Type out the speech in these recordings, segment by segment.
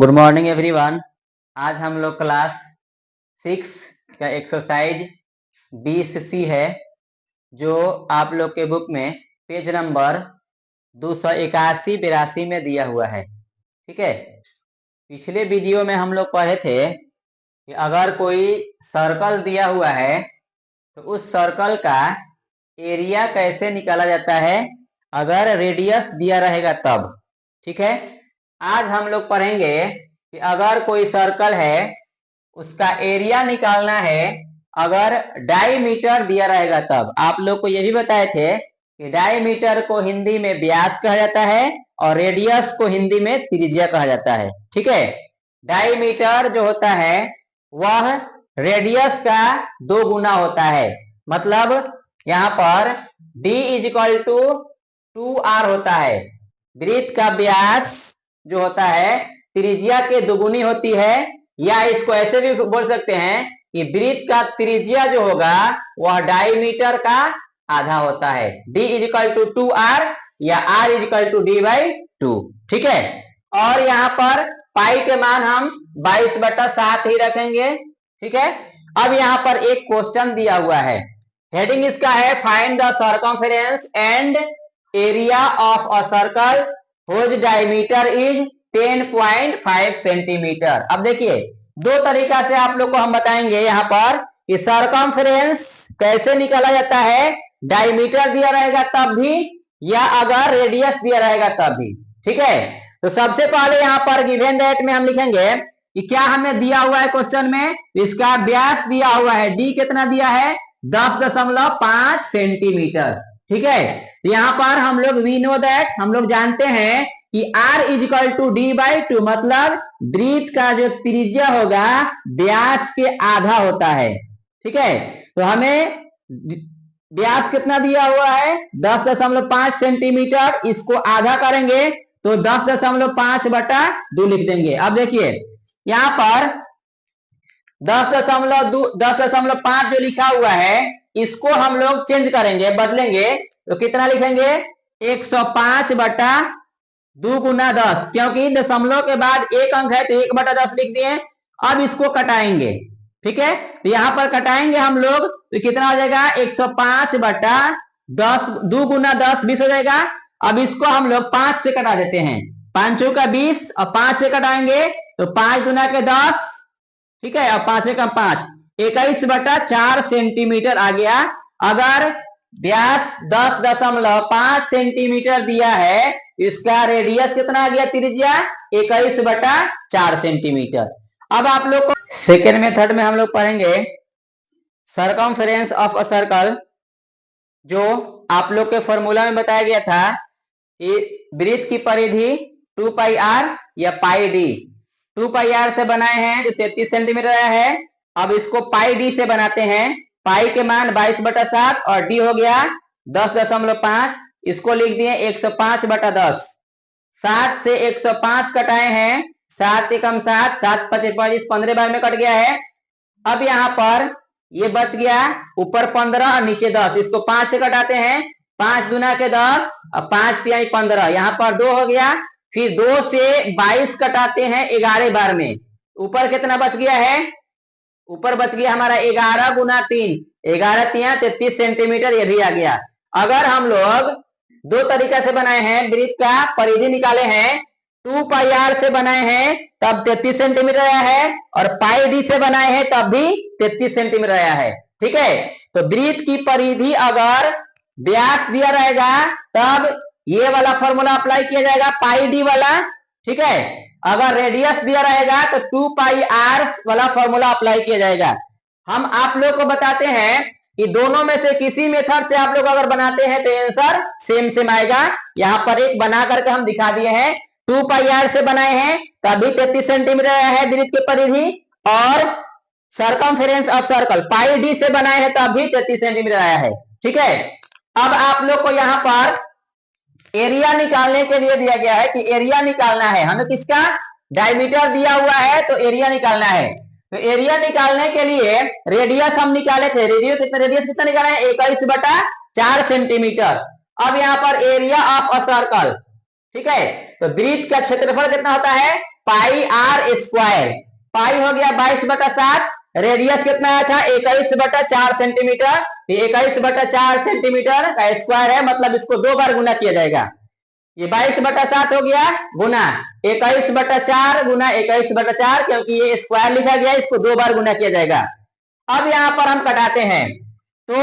Good morning everyone. आज हम लोग क्लास 6 का एक्सरसाइज 20C है, जो आप लोग के बुक में पेज नंबर 281-82 में दिया हुआ है। ठीक है, पिछले वीडियो में हम लोग पढ़े थे कि अगर कोई सर्कल दिया हुआ है तो उस सर्कल का एरिया कैसे निकाला जाता है अगर रेडियस दिया रहेगा तब। ठीक है, आज हम लोग पढ़ेंगे कि अगर कोई सर्कल है उसका एरिया निकालना है अगर डायमीटर दिया रहेगा तब। आप लोग को ये भी बताए थे कि डायमीटर को हिंदी में व्यास कहा जाता है और रेडियस को हिंदी में त्रिज्या कहा जाता है। ठीक है, डायमीटर जो होता है वह रेडियस का 2 गुना होता है। मतलब यहाँ पर d = 2r होता है। वृत्त का व्यास जो होता है त्रिज्या के दुगुनी होती है, या इसको ऐसे भी बोल सकते हैं कि वृत्त का त्रिज्या जो होगा वह डायमीटर का आधा होता है। d = 2r या r = d/2। ठीक है, और यहाँ पर पाई के मान हम 22/7 ही रखेंगे। ठीक है, अब यहाँ पर एक क्वेश्चन दिया हुआ है, हेडिंग इसका है find the circumference and area of a circle whose diameter is 10.5 centimetre. अब देखिए, दो तरीका से आप लोग को हम बताएंगे यहाँ पर कि सर्कमफेरेंस कैसे निकाला जाता है, डायमीटर दिया रहेगा तब भी या अगर रेडियस दिया रहेगा तब भी। ठीक है, तो सबसे पहले यहाँ पर गिवन दैट में हम लिखेंगे कि क्या हमें दिया हुआ है क्वेश्चन में, इसका व्यास दिया हुआ है, डी कितना दिया है 10.5 सेंटीमीटर। ठीक है, तो यहाँ पर हम लोग वी नो दैट, हम लोग जानते हैं कि r = d/2, मतलब वृत्त का जो त्रिज्या होगा व्यास के आधा होता है। ठीक है, तो हमें व्यास कितना दिया हुआ है 10.5 सेंटीमीटर, इसको आधा करेंगे तो 10.5/2 लिख देंगे। अब देखिए यहाँ पर 10.5 जो लिखा हुआ है इसको हम लोग चेंज करेंगे, बदलेंगे, तो कितना लिखेंगे 105/2 × 10, क्योंकि दशमलव के बाद एक अंक है तो 1/10 लिख दिए। अब इसको कटाएंगे। ठीक है, तो यहाँ पर कटाएंगे हम लोग तो कितना हो जाएगा 105/10, 2 × 10 20 हो जाएगा। अब इसको हम लोग 5 से कटा देते हैं, 5 × 20 और 5 से कटाएंगे तो 5 × 10। ठीक है, अब 5 × 5 21/4 सेंटीमीटर आ गया। अगर व्यास 10.5 सेंटीमीटर दिया है, इसका रेडियस कितना आ गया त्रिज्या 21/4 सेंटीमीटर। अब आप लोग को सेकेंड मेथड में हम लोग पढ़ेंगे सर्कमफेरेंस ऑफ अ सर्कल, जो आप लोग के फॉर्मूला में बताया गया था कि वृत्त की परिधि 2πr या πd। 2πr से बनाए हैं जो 33 सेंटीमीटर आया है। अब इसको πd से बनाते हैं, पाई के मान 22/7 और d हो गया 10.5, इसको लिख दिए 105/10। 7 से 105 कटाए हैं, 7 × 7, 7 × 5 = 25, 15 बार में कट गया है। अब यहाँ पर ये बच गया ऊपर 15 और नीचे 10, इसको 5 से कटाते हैं, 5 दूना के 10 और 5 × 3 = 15, यहाँ पर 2 हो गया। फिर 2 से 22 कटाते हैं 11 बार में, ऊपर कितना बच गया है, ऊपर बच गया हमारा 11 × 3, 11 × 3 = 33 सेंटीमीटर, ये भी आ गया। अगर हम लोग दो तरीका से बनाए हैं, वृत्त का परिधि निकाले हैं, 2πr से बनाए हैं तब 33 सेंटीमीटर आया है और πd से बनाए हैं तब भी 33 सेंटीमीटर आया है। ठीक है, तो वृत्त की परिधि अगर व्यास दिया रहेगा तब ये वाला फॉर्मूला अप्लाई किया जाएगा πd वाला। ठीक है, अगर रेडियस दिया रहेगा तो 2πr वाला फॉर्मूला अप्लाई किया जाएगा। हम आप लोग को बताते हैं कि दोनों में से किसी मेथड से आप लोग अगर बनाते हैं तो आंसर सेम आएगा। यहाँ पर एक बना करके हम दिखा दिए हैं, 2πr से बनाए हैं तभी 33 सेंटीमीटर आया है वृत्त की परिधि, और सर्कमफेरेंस ऑफ सर्कल πd से बनाए हैं तभी 33 सेंटीमीटर आया है। ठीक है, अब आप लोग को यहाँ पर एरिया निकालने के लिए दिया गया है कि एरिया निकालना है हमें, किसका डायमीटर दिया हुआ है तो एरिया निकालना है। तो एरिया निकालने के लिए रेडियस हम निकाले थे, रेडियस कितना निकाला है 21/4 सेंटीमीटर। अब यहाँ पर एरिया ऑफ अ सर्कल, ठीक है, तो वृत्त का क्षेत्रफल कितना होता है πr स्क्वायर। पाई हो गया 22/7, रेडियस कितना आया था 21/4 सेंटीमीटर। 21/4 सेंटीमीटर का स्क्वायर है, मतलब इसको 2 बार गुना किया जाएगा। ये 22/7 हो गया गुना 21/4 गुना 21/4, क्योंकि ये स्क्वायर लिखा गया, इसको 2 बार गुना किया जाएगा। अब यहाँ पर हम कटाते हैं, तो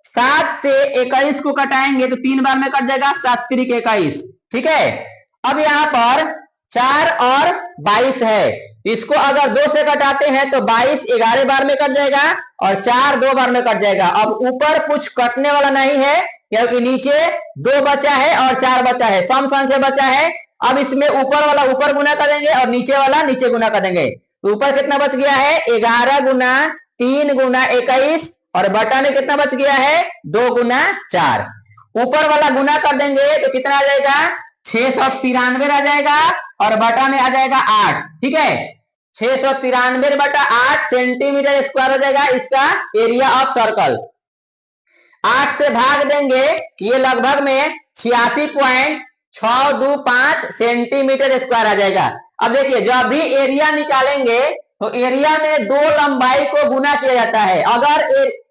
7 से 21 को कटाएंगे तो 3 बार में कट जाएगा, 7 3 21। ठीक है, अब यहाँ पर 4 और 22 है, इसको अगर 2 से कटाते हैं तो 22 11 बार में कट जाएगा और 4 2 बार में कट जाएगा। अब ऊपर कुछ कटने वाला नहीं है, क्योंकि नीचे 2 बचा है और 4 बचा है, सम संख्या बचा है। अब इसमें ऊपर वाला ऊपर गुना कर देंगे और नीचे वाला नीचे गुना कर देंगे। ऊपर कितना बच गया है 11 गुना 3 गुना 21, और बटा में कितना बच गया है 2 गुना 4। ऊपर वाला गुना कर देंगे तो कितना आ जाएगा 693 आ जाएगा, और बटा में आ जाएगा 8। ठीक है, 693/8 सेंटीमीटर स्क्वायर हो जाएगा इसका एरिया ऑफ सर्कल। 8 से भाग देंगे, ये लगभग में 86.625 सेंटीमीटर स्क्वायर आ जाएगा। अब देखिए, जब भी एरिया निकालेंगे तो एरिया में 2 लंबाई को गुना किया जाता है। अगर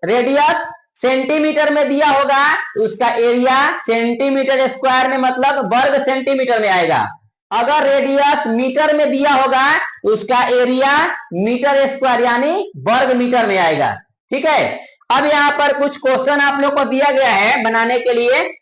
रेडियस सेंटीमीटर में दिया होगा तो उसका एरिया सेंटीमीटर स्क्वायर में, मतलब वर्ग सेंटीमीटर में आएगा। अगर रेडियस मीटर में दिया होगा तो उसका एरिया मीटर स्क्वायर यानी वर्ग मीटर में आएगा। ठीक है, अब यहाँ पर कुछ क्वेश्चन आप लोग को दिया गया है बनाने के लिए,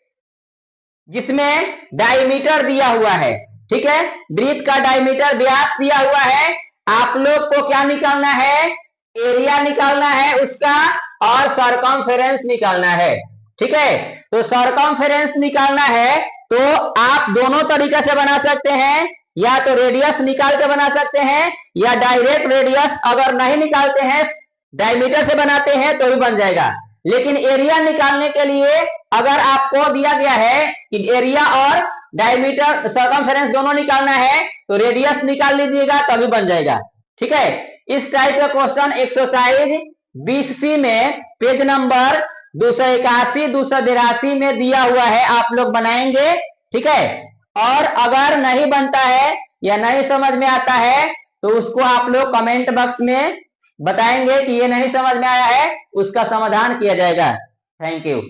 जिसमें डायमीटर दिया हुआ है। ठीक है, वृत्त का डायमीटर व्यास दिया हुआ है। आप लोग को क्या निकालना है, एरिया निकालना है उसका, और सरकमफेरेंस निकालना है। ठीक है, तो सरकमफेरेंस निकालना है तो आप दोनों तरीके से बना सकते हैं, या तो रेडियस निकाल के बना सकते हैं, या डायरेक्ट रेडियस अगर नहीं निकालते हैं डायमीटर से बनाते हैं तो भी बन जाएगा। लेकिन एरिया निकालने के लिए अगर आपको दिया गया है कि एरिया और डायमीटर सरकमफेरेंस दोनों निकालना है तो रेडियस निकाल लीजिएगा तभी बन जाएगा। ठीक है, इस टाइप का क्वेश्चन एक्सरसाइज 20C में पेज नंबर 281 282 में दिया हुआ है, आप लोग बनाएंगे। ठीक है, और अगर नहीं बनता है या नहीं समझ में आता है तो उसको आप लोग कमेंट बॉक्स में बताएंगे कि ये नहीं समझ में आया है, उसका समाधान किया जाएगा। Thank you.